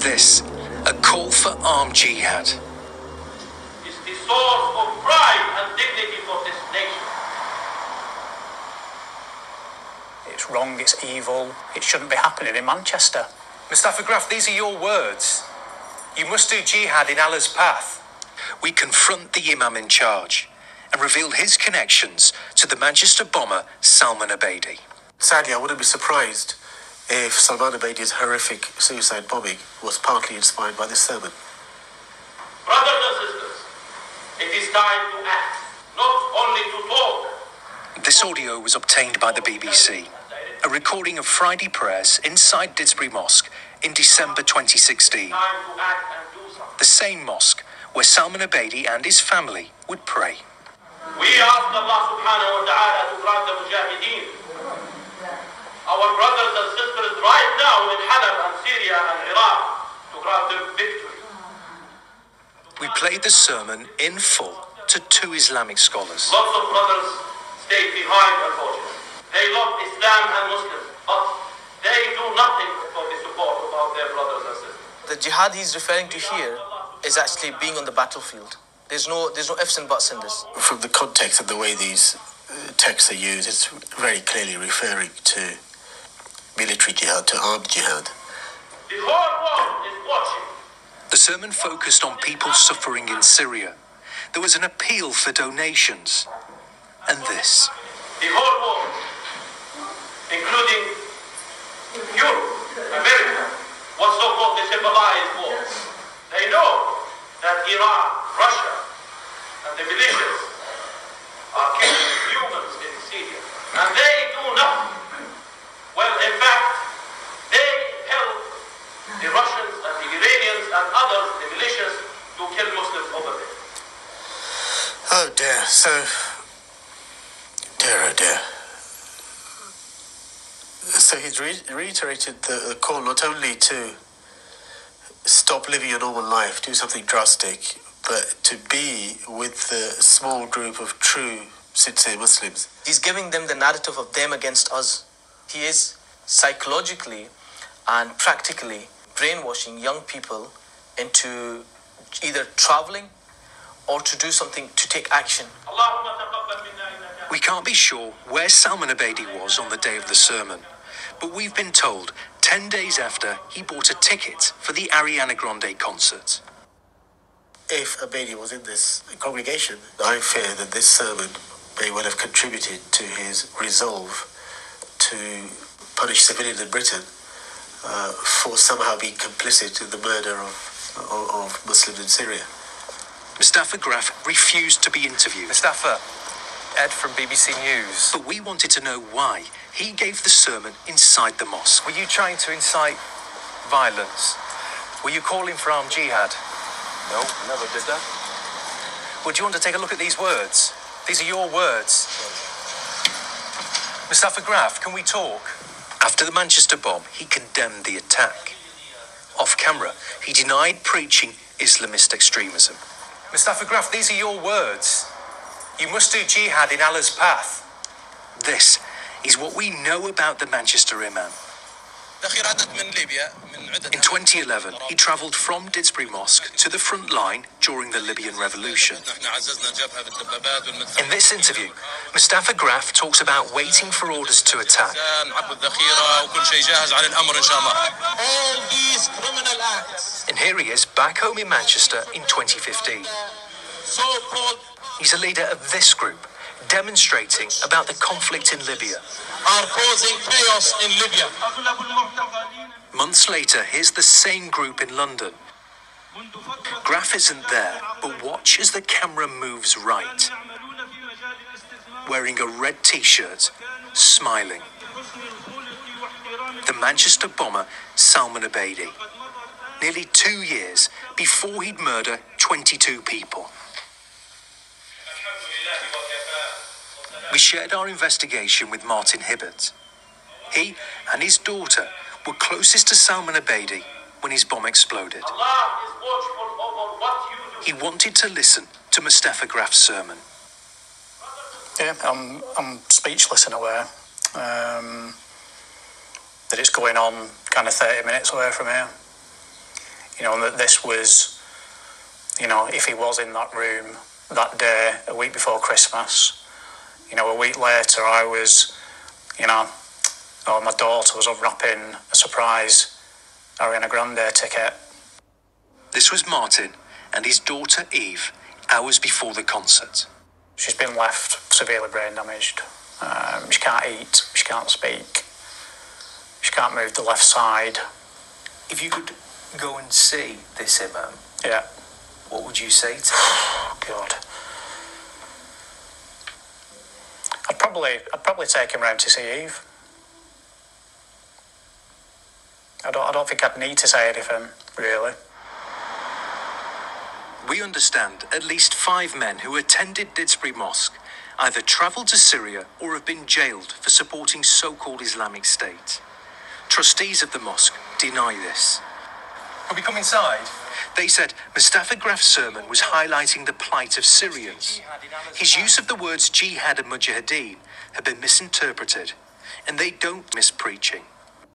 this a call for armed jihad? It's the source of pride and dignity for this nation. It's wrong, it's evil, it shouldn't be happening in Manchester. Mustafa Graf, these are your words. You must do jihad in Allah's path. We confront the imam in charge and reveal his connections to the Manchester bomber Salman Abedi. Sadly, I wouldn't be surprised if Salman Abedi's horrific suicide bombing was partly inspired by this sermon. Brothers and sisters, it is time to act, not only to talk. This audio was obtained by the BBC, a recording of Friday prayers inside Didsbury Mosque in December 2016. Time to act and do something. The same mosque where Salman Abedi and his family would pray. We ask Allah subhanahu wa ta'ala to grant the mujahideen, our brothers and sisters right now in Halab and Syria and Iraq, to grant them victory. We played the sermon in full to two Islamic scholars. Lots of brothers stayed behind, unfortunately. They love Islam and Muslims, but they do nothing for the support of their brothers and sisters. The jihad he's referring to here is actually being on the battlefield. There's no ifs and buts in this. From the context and the way these texts are used, it's very clearly referring to military jihad, to armed jihad. The whole world is watching. The sermon focused on people suffering in Syria. There was an appeal for donations. And this. The whole world, including Europe, America, what's so-called the civilized world, they know that Iran, Russia, and the militias are killing humans in Syria. And they do nothing. Well, in fact, they help the Russians and the Iranians and others, the militias, to kill Muslims over there. Oh dear, so... Dear, oh dear. So he's reiterated the call not only to stop living a normal life, do something drastic, but to be with the small group of true, sincere Muslims. He's giving them the narrative of them against us. He is psychologically and practically brainwashing young people into either traveling or to do something, to take action. We can't be sure where Salman Abedi was on the day of the sermon, but we've been told 10 days after he bought a ticket for the Ariana Grande concert. If Abedi was in this congregation, I fear that this sermon may well have contributed to his resolve to punish civilians in Britain for somehow being complicit in the murder of Muslims in Syria. Mustafa Graf refused to be interviewed. Mustafa, Ed from BBC News. But we wanted to know why he gave the sermon inside the mosque. Were you trying to incite violence? Were you calling for armed jihad? No, never did that. Well, do you want to take a look at these words? These are your words. Mustafa Graf, can we talk? After the Manchester bomb, he condemned the attack. Off camera, he denied preaching Islamist extremism. Mustafa Graf, these are your words. You must do jihad in Allah's path. This is what we know about the Manchester imam. In 2011, he travelled from Didsbury Mosque to the front line during the Libyan Revolution. In this interview, Mustafa Graf talks about waiting for orders to attack. All these criminal acts, And here he is back home in Manchester in 2015. so-called, He's a leader of this group, demonstrating about the conflict in Libya. are causing chaos in Libya. Months later, here's the same group in London. Graf isn't there, but watch as the camera moves right. Wearing a red t-shirt, smiling. The Manchester bomber Salman Abedi. Nearly 2 years before he'd murder 22 people. We shared our investigation with Martin Hibbert. He and his daughter were closest to Salman Abedi when his bomb exploded. Allah is watchful over what you do. He wanted to listen to Mustafa Graf's sermon. Yeah, I'm speechless in a way. That it's going on kind of 30 minutes away from here. You know, and that this was, you know, if he was in that room that day, a week before Christmas, you know, a week later I was, you know, or my daughter was unwrapping a surprise Ariana Grande ticket. This was Martin and his daughter Eve, hours before the concert. She's been left severely brain damaged. She can't eat, she can't speak, she can't move the left side. If you could go and see this imam, Yeah. what would you say to him? Oh, God. I'd probably take him round to see Eve. I don't think I'd need to say anything, really. We understand at least 5 men who attended Didsbury Mosque either travelled to Syria or have been jailed for supporting so-called Islamic State. Trustees of the mosque deny this. Can we come inside? They said Mustafa Graf's sermon was highlighting the plight of Syrians. His use of the words jihad and mujahideen had been misinterpreted, and they don't miss preaching.